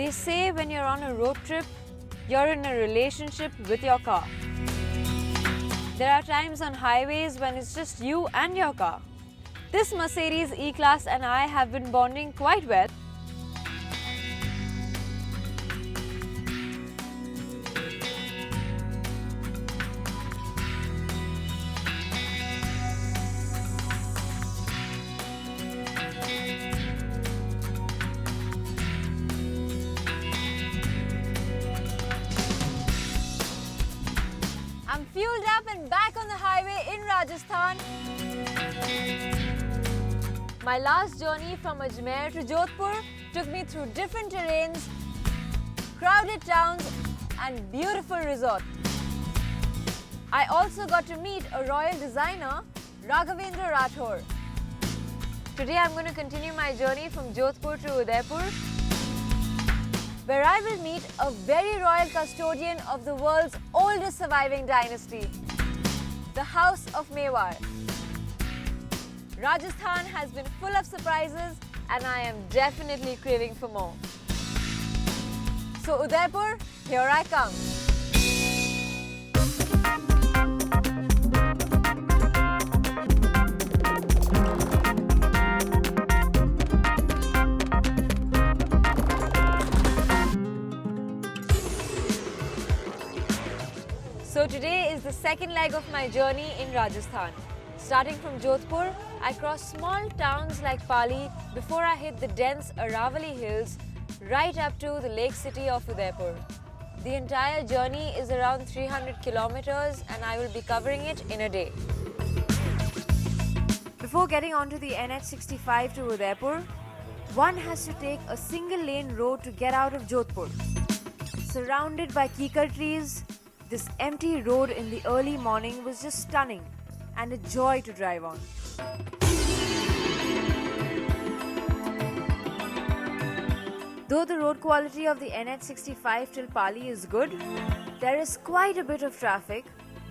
They say when you're on a road trip, you're in a relationship with your car. There are times on highways when it's just you and your car. This Mercedes E-Class and I have been bonding quite well. I'm fueled up and back on the highway in Rajasthan. My last journey from Ajmer to Jodhpur took me through different terrains, crowded towns and beautiful resorts. I also got to meet a royal designer, Raghavendra Rathore. Today I'm going to continue my journey from Jodhpur to Udaipur, where I will meet a very royal custodian of the world's oldest surviving dynasty, the House of Mewar. Rajasthan has been full of surprises and I am definitely craving for more. So Udaipur, here I come. So today is the second leg of my journey in Rajasthan. Starting from Jodhpur, I cross small towns like Pali before I hit the dense Aravalli hills right up to the lake city of Udaipur. The entire journey is around 300 kilometers and I will be covering it in a day. Before getting onto the NH65 to Udaipur, one has to take a single lane road to get out of Jodhpur. Surrounded by kikar trees, this empty road in the early morning was just stunning and a joy to drive on. Though the road quality of the NH65 till Pali is good, there is quite a bit of traffic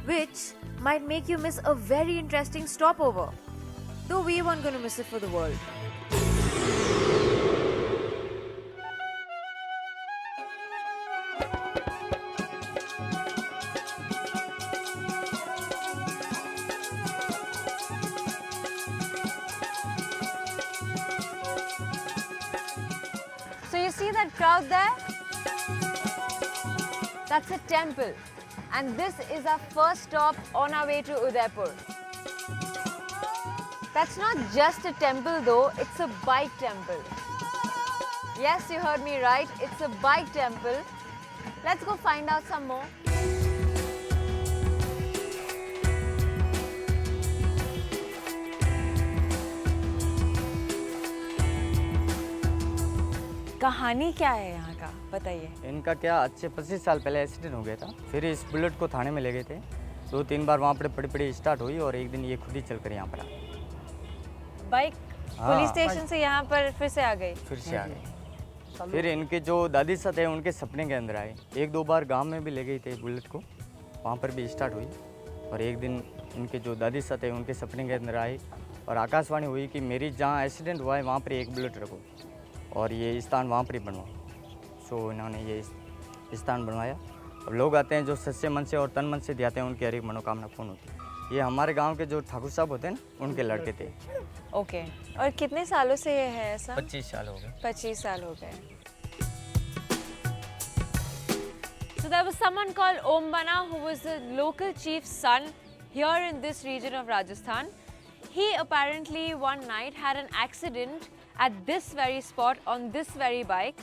which might make you miss a very interesting stopover. Though we weren't going to miss it for the world. So you see that crowd there? That's a temple. And this is our first stop on our way to Udaipur. That's not just a temple though, it's a bike temple. Yes, you heard me right, it's a bike temple. Let's go find out some more. कहानी क्या है यहाँ का बताइए। इनका क्या आज से 25 साल पहले एक्सीडेंट हो गया था, फिर इस बुलेट को थाने में ले गए थे। 2-3 बार वहाँ पर पड़ी स्टार्ट हुई और एक दिन ये खुद ही चल कर यहाँ पर आ। बाइक पुलिस स्टेशन से यहाँ पर फिर से आ गई। फिर इनके जो दादी साथ है उनके सपने के अंदर आए। 1-2 बार गांव में भी ले गई थे बुलेट को, वहाँ पर भी स्टार्ट हुई और एक दिन इनके जो दादी साथ है उनके सपने के अंदर आए और आकाशवाणी हुई कि मेरी जहाँ एक्सीडेंट हुआ है वहाँ पर एक बुलेट रखो और ये स्थान वहाँ पर ही बनवाओ। सो इन्होंने ये स्थान बनवाया। अब लोग आते हैं जो सच्चे मन से और तन मन से दियाते हैं, उनकी हर एक मनोकामना पूर्ण होती है। ये हमारे गांव के जो ठाकुर साहब होते हैं ना, उनके लड़के थे। ओके। और कितने सालों से ये है ऐसा? 25 साल हो गए। 25 साल हो गए। So there was someone called Om Bana who was the local chief's son here in this region of Rajasthan. He apparently one night had an accident at this very spot on this very bike.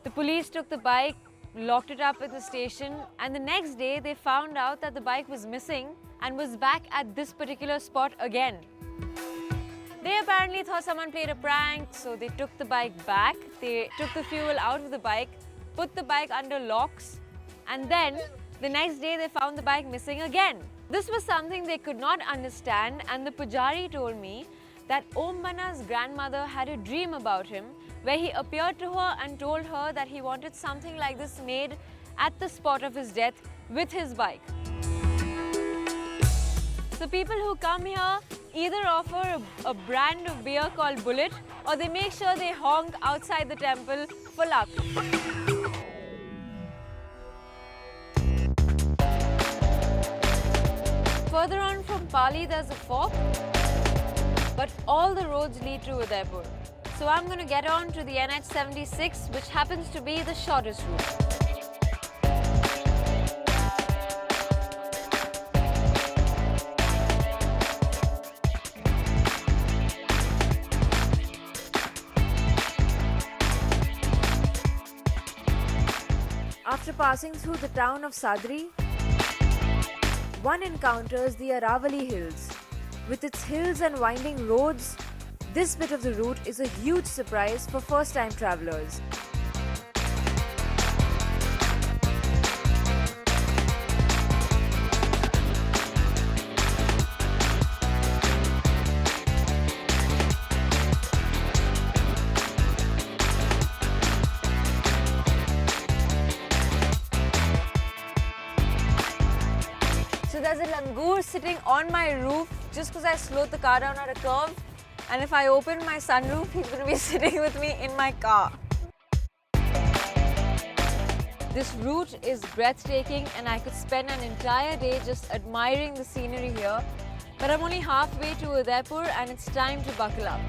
The police took the bike, locked it up at the station, and the next day they found out that the bike was missing and was back at this particular spot again. They apparently thought someone played a prank, so they took the bike back. They took the fuel out of the bike, put the bike under locks, and then the next day they found the bike missing again. This was something they could not understand, and the pujari told me that Om Bana's grandmother had a dream about him where he appeared to her and told her that he wanted something like this made at the spot of his death with his bike. So people who come here either offer a brand of beer called Bullet or they make sure they honk outside the temple for luck. Further on from Pali, there's a fork, but all the roads lead to Udaipur. So I'm going to get on to the NH76, which happens to be the shortest route. After passing through the town of Sadri, one encounters the Aravali Hills. With its hills and winding roads, this bit of the route is a huge surprise for first-time travelers. So there's a langur sitting on my roof just because I slowed the car down at a curve. And if I open my sunroof, he's going to be sitting with me in my car. This route is breathtaking and I could spend an entire day just admiring the scenery here. But I'm only halfway to Udaipur and it's time to buckle up.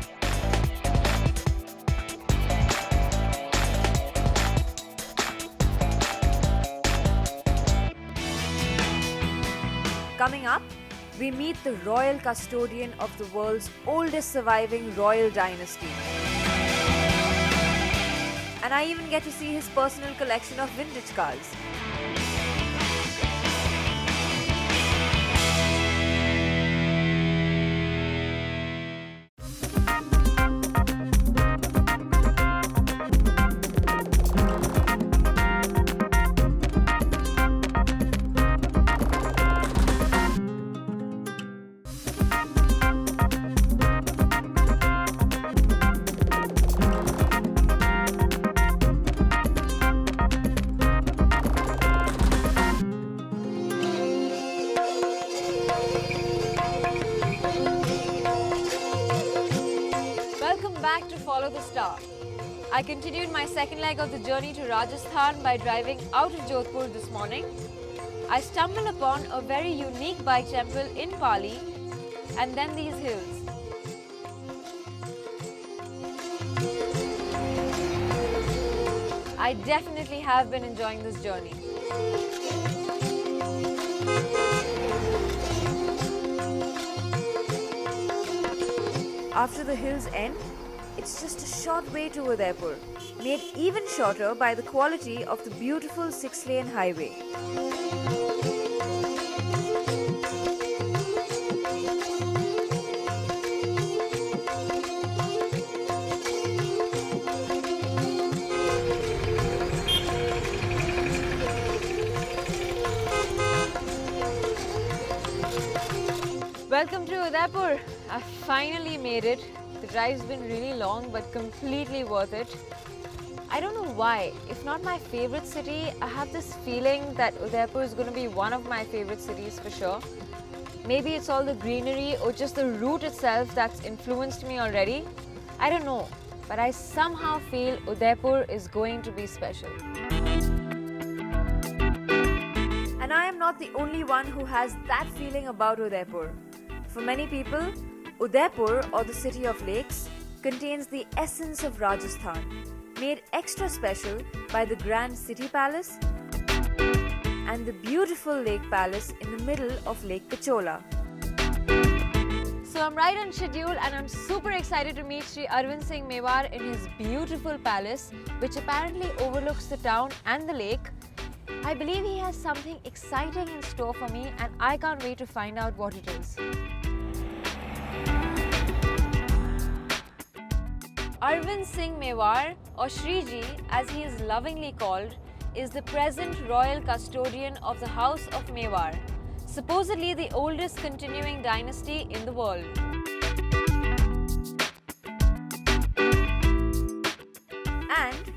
Coming up, we meet the royal custodian of the world's oldest surviving royal dynasty. And I even get to see his personal collection of vintage cars. Back to follow the star. I continued my second leg of the journey to Rajasthan by driving out of Jodhpur this morning. I stumbled upon a very unique bike temple in Pali and then these hills. I definitely have been enjoying this journey. After the hills end, it's just a short way to Udaipur, made even shorter by the quality of the beautiful 6-lane highway. Welcome to Udaipur. I finally made it. The drive's been really long but completely worth it. I don't know why. If not my favorite city, I have this feeling that Udaipur is going to be one of my favorite cities for sure. Maybe it's all the greenery or just the route itself that's influenced me already. I don't know, but I somehow feel Udaipur is going to be special. And I am not the only one who has that feeling about Udaipur. For many people, Udaipur, or the city of lakes, contains the essence of Rajasthan, made extra special by the grand city palace and the beautiful lake palace in the middle of Lake Pichola. So I'm right on schedule and I'm super excited to meet Sri Arvind Singh Mewar in his beautiful palace, which apparently overlooks the town and the lake. I believe he has something exciting in store for me and I can't wait to find out what it is. Arvind Singh Mewar, or Shriji as he is lovingly called, is the present royal custodian of the House of Mewar, supposedly the oldest continuing dynasty in the world. And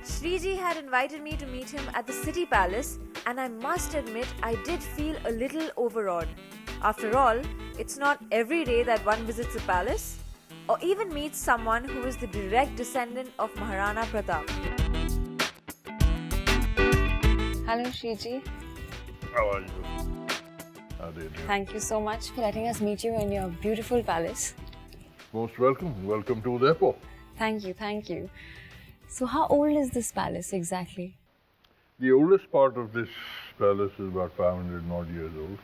Shriji had invited me to meet him at the city palace, and I must admit I did feel a little overawed. After all, it's not every day that one visits a palace. or even meet someone who is the direct descendant of Maharana Pratap. Hello, Shriji. How are you? How do you do? Thank you so much for letting us meet you in your beautiful palace. Most welcome. Welcome to Udaipur. Thank you, thank you. So, how old is this palace exactly? The oldest part of this palace is about 500 odd years old.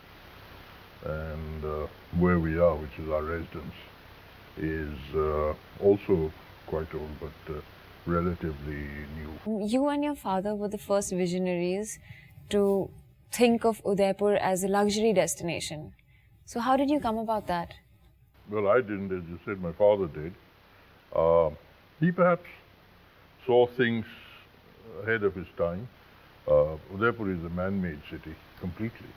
And where we are, which is our residence, is also quite old, but relatively new. You and your father were the first visionaries to think of Udaipur as a luxury destination. So, how did you come about that? Well, I didn't, as you said, my father did. He perhaps saw things ahead of his time. Udaipur is a man-made city completely.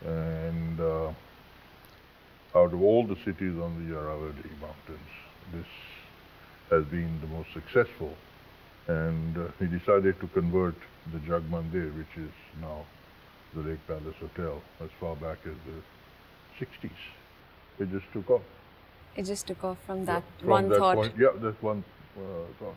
And out of all the cities on the Aravalli Mountains, this has been the most successful. And he decided to convert the Jag Mandir, which is now the Lake Palace Hotel, as far back as the 60s. It just took off. It just took off from Yeah, that from one that thought. point, yeah, that's one thought.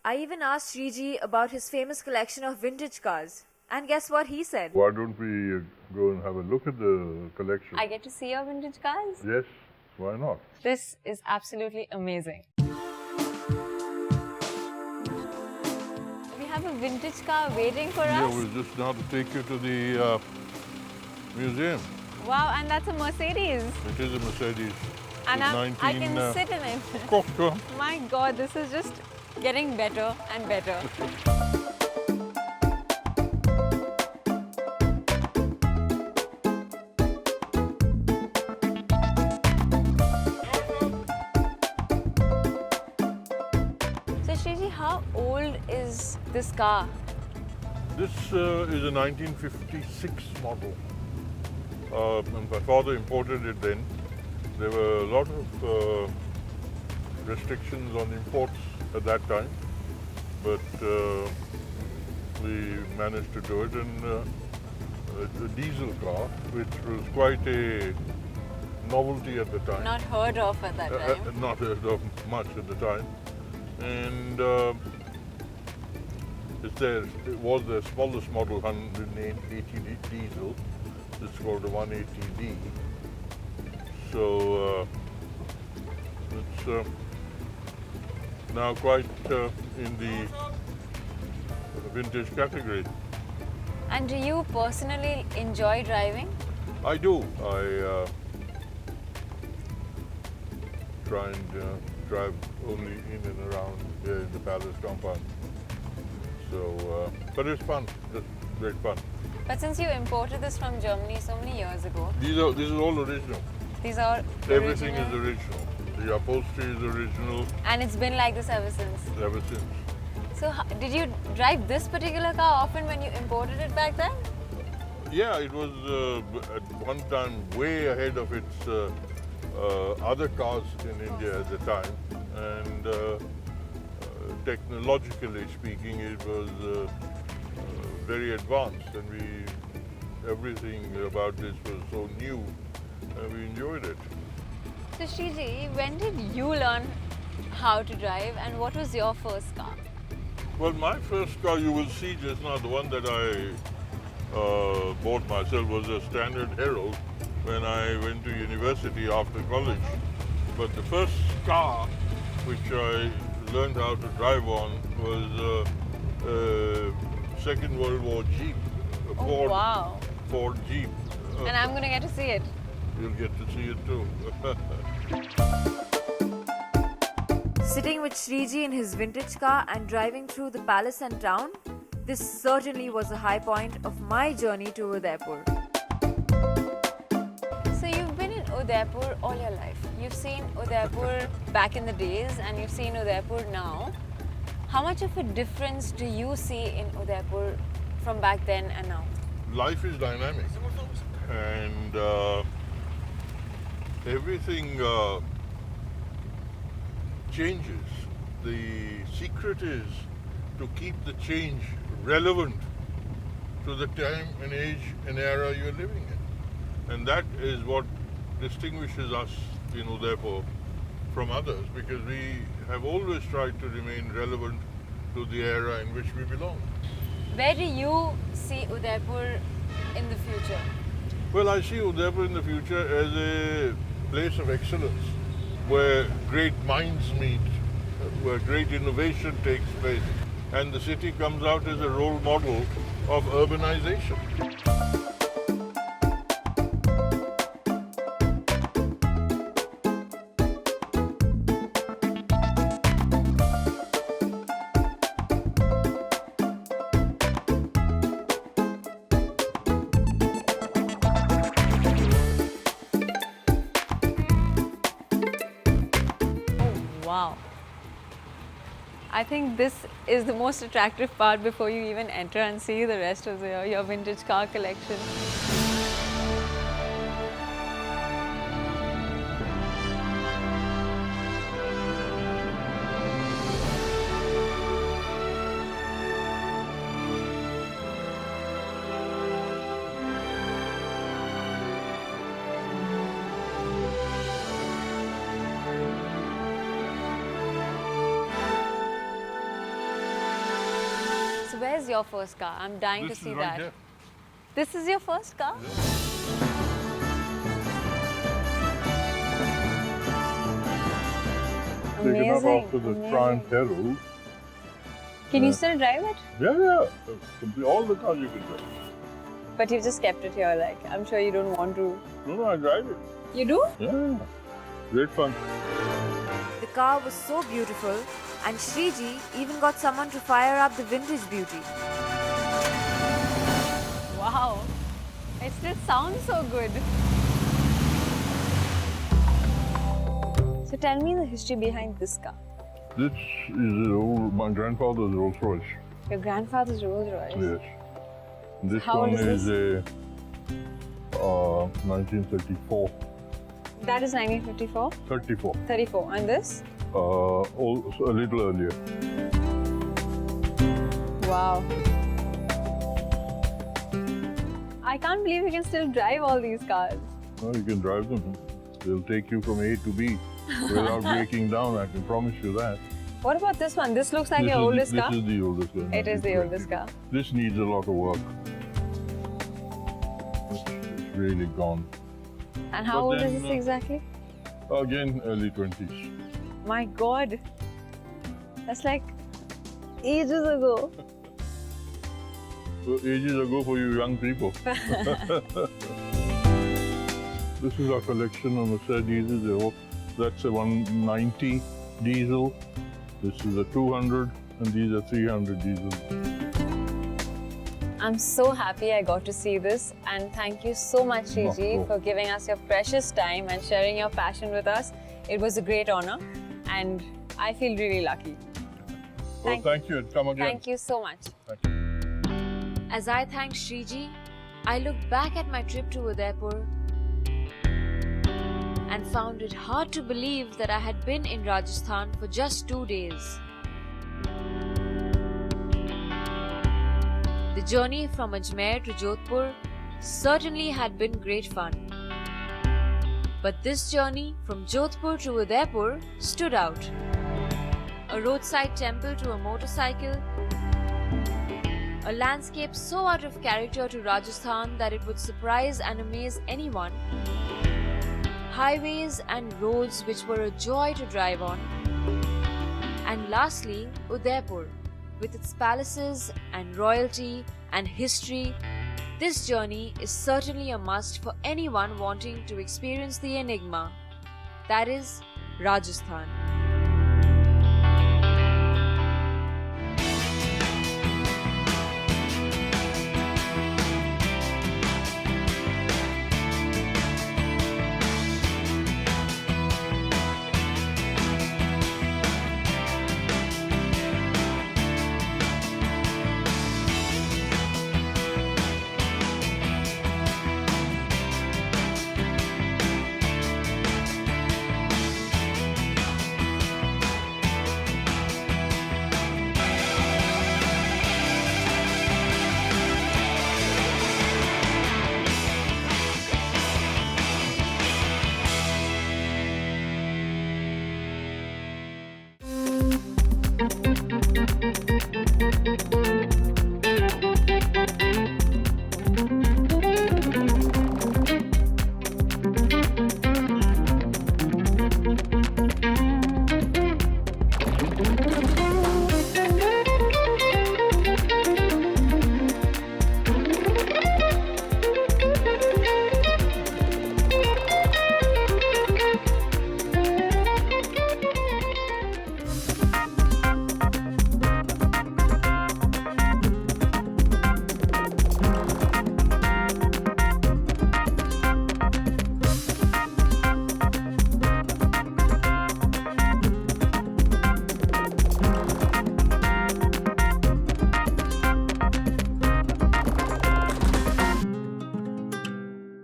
I even asked Shriji about his famous collection of vintage cars. And guess what he said? Why don't we go and have a look at the collection? I get to see your vintage cars? Yes, why not? This is absolutely amazing. We have a vintage car waiting for Yeah, us. we're just now to take you to the museum. Wow, and that's a Mercedes. It is a Mercedes. And It's I can sit in it. Of course, go on. My God, this is just getting better and better. So, Shriji, how old is this car? This is a 1956 model. And my father imported it then. There were a lot of restrictions on imports at that time, but we managed to do it. And a diesel car, which was quite a novelty at the time. Not heard of at that time. Not heard of much at the time. And it was the smallest model, 180 diesel. It's called a 180D. So it's now quite in the vintage category. And do you personally enjoy driving? I do. I try and drive only in and around here in the palace compound. So, but it's fun, just great fun. But since you imported this from Germany so many years ago, This is all original. these are Everything original, is original. The upholstery is original and it's been like this ever since. ever since. So, did you drive this particular car often when you imported it back then? Yeah, it was at one time way ahead of its other cars in India at the time, and technologically speaking, it was very advanced, and everything about this was so new, and we enjoyed it. So, Shriji, when did you learn how to drive, and what was your first car? Well, my first car, you will see just now, the one that I bought myself was a Standard Herald when I went to university after college. But the first car which I learned how to drive on was a Second World War Jeep, a Oh, wow. Ford Jeep. And I'm going to get to see it. You'll get to see it too. Sitting with Shriji in his vintage car and driving through the palace and town, this certainly was a high point of my journey to Udaipur. So you've been in Udaipur all your life. You've seen Udaipur back in the days and you've seen Udaipur now. How much of a difference do you see in Udaipur from back then and now? Life is dynamic, and everything changes. The secret is to keep the change relevant to the time and age and era you're living in. And that is what distinguishes us in Udaipur from others because we have always tried to remain relevant to the era in which we belong. Where do you see Udaipur in the future? Well, I see Udaipur in the future as a place of excellence where great minds meet, where great innovation takes place, and the city comes out as a role model of urbanization. Wow. I think this is the most attractive part before you even enter and see the rest of your vintage car collection. So where's your first car? I'm dying This to see is right that. here. This is your first car? Taken up after the amazing. Triumph Herald. Can you still drive it? Yeah. All the cars you can drive. But you've just kept it here, like, I'm sure you don't want to. No, I drive it. You do? Yeah. Great fun. The car was so beautiful, and Shriji even got someone to fire up the vintage beauty. Wow. It still sounds so good. So tell me the history behind this car. This is my grandfather's Rolls Royce. Your grandfather's Rolls Royce. Yes. This How old one is is a 1934. That is 1954? 34. 34. And this? A little earlier. Wow. I can't believe you can still drive all these cars. Well, you can drive them. They'll take you from A to B without breaking down, I can promise you that. What about this one? This looks like This your is oldest the, car. This is the oldest car. It is the 1920. oldest car. This needs a lot of work. It's really gone. And how But old is then, this exactly? Again, early 20s. My God. That's like ages ago. So ages ago for you young people. This is our collection of Mercedes. That's a 190 diesel. This is a 200, and these are 300 diesel. I'm so happy I got to see this, and thank you so much, Shriji, for giving us your precious time and sharing your passion with us. It was a great honor, and I feel really lucky. Well, thank you. Come again. Thank you so much. Thank you. As I thanked Shriji, I looked back at my trip to Udaipur and found it hard to believe that I had been in Rajasthan for just 2 days. The journey from Ajmer to Jodhpur certainly had been great fun. But this journey from Jodhpur to Udaipur stood out. A roadside temple to a motorcycle, a landscape so out of character to Rajasthan that it would surprise and amaze anyone, highways and roads which were a joy to drive on, and lastly, Udaipur, with its palaces and royalty and history. This journey is certainly a must for anyone wanting to experience the enigma, that is, Rajasthan.